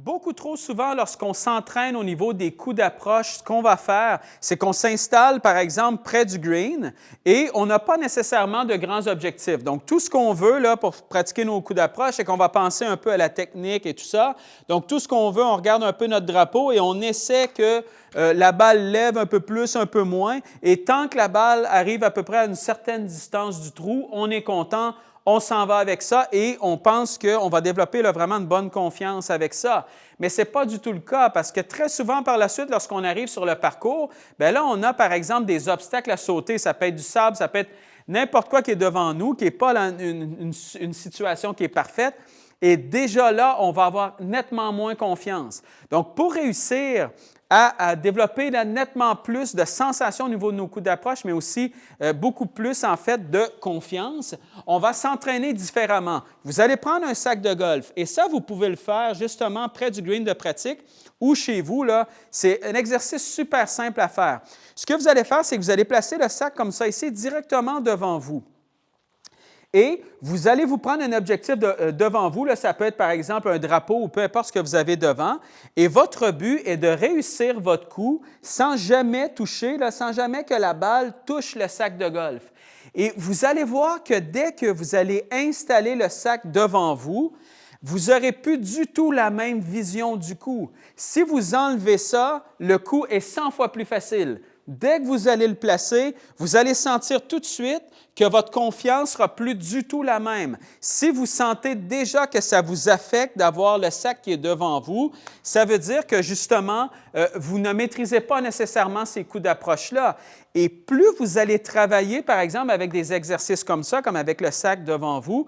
Beaucoup trop souvent, lorsqu'on s'entraîne au niveau des coups d'approche, ce qu'on va faire, c'est qu'on s'installe, par exemple, près du green et on n'a pas nécessairement de grands objectifs. Donc, tout ce qu'on veut là, pour pratiquer nos coups d'approche, c'est qu'on va penser un peu à la technique et tout ça. Donc, tout ce qu'on veut, on regarde un peu notre drapeau et on essaie que la balle lève un peu plus, un peu moins. Et tant que la balle arrive à peu près à une certaine distance du trou, on est content. On s'en va avec ça et on pense qu'on va développer là, vraiment une bonne confiance avec ça. Mais ce n'est pas du tout le cas parce que très souvent par la suite, lorsqu'on arrive sur le parcours, bien là, on a par exemple des obstacles à sauter. Ça peut être du sable, ça peut être n'importe quoi qui est devant nous, qui n'est pas une situation qui est parfaite. Et déjà là, on va avoir nettement moins confiance. Donc, pour réussir à développer là, nettement plus de sensations au niveau de nos coups d'approche, mais aussi beaucoup plus, en fait, de confiance, on va s'entraîner différemment. Vous allez prendre un sac de golf et ça, vous pouvez le faire justement près du green de pratique ou chez vous. Là, c'est un exercice super simple à faire. Ce que vous allez faire, c'est que vous allez placer le sac comme ça ici, directement devant vous. Et vous allez vous prendre un objectif devant vous. Là, ça peut être par exemple un drapeau ou peu importe ce que vous avez devant. Et votre but est de réussir votre coup sans jamais toucher, là, sans jamais que la balle touche le sac de golf. Et vous allez voir que dès que vous allez installer le sac devant vous, vous n'aurez plus du tout la même vision du coup. Si vous enlevez ça, le coup est 100 fois plus facile. Dès que vous allez le placer, vous allez sentir tout de suite que votre confiance sera plus du tout la même. Si vous sentez déjà que ça vous affecte d'avoir le sac qui est devant vous, ça veut dire que justement, vous ne maîtrisez pas nécessairement ces coups d'approche-là. Et plus vous allez travailler, par exemple, avec des exercices comme ça, comme avec le sac devant vous,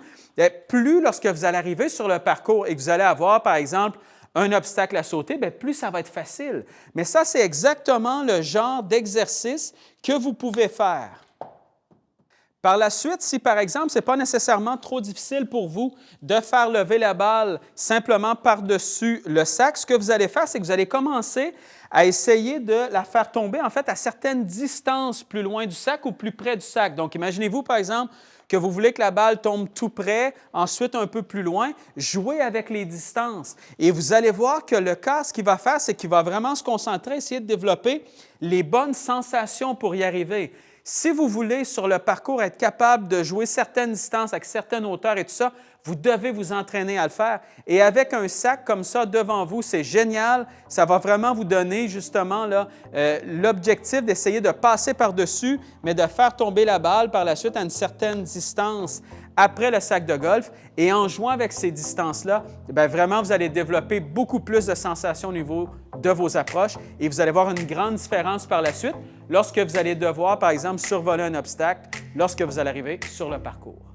plus lorsque vous allez arriver sur le parcours et que vous allez avoir, par exemple, un obstacle à sauter, bien, plus ça va être facile. Mais ça, c'est exactement le genre d'exercice que vous pouvez faire. Par la suite, si par exemple, ce n'est pas nécessairement trop difficile pour vous de faire lever la balle simplement par-dessus le sac, ce que vous allez faire, c'est que vous allez commencer à essayer de la faire tomber en fait à certaines distances plus loin du sac ou plus près du sac. Donc, imaginez-vous par exemple que vous voulez que la balle tombe tout près, ensuite un peu plus loin, jouez avec les distances. Et vous allez voir que le cas, ce qu'il va faire, c'est qu'il va vraiment se concentrer, essayer de développer les bonnes sensations pour y arriver. Si vous voulez, sur le parcours, être capable de jouer certaines distances avec certaines hauteurs et tout ça, vous devez vous entraîner à le faire. Et avec un sac comme ça devant vous, c'est génial. Ça va vraiment vous donner justement l'objectif d'essayer de passer par-dessus, mais de faire tomber la balle par la suite à une certaine distance après le sac de golf. Et en jouant avec ces distances-là, bien, vraiment, vous allez développer beaucoup plus de sensations au niveau de vos approches et vous allez voir une grande différence par la suite lorsque vous allez devoir, par exemple, survoler un obstacle lorsque vous allez arriver sur le parcours.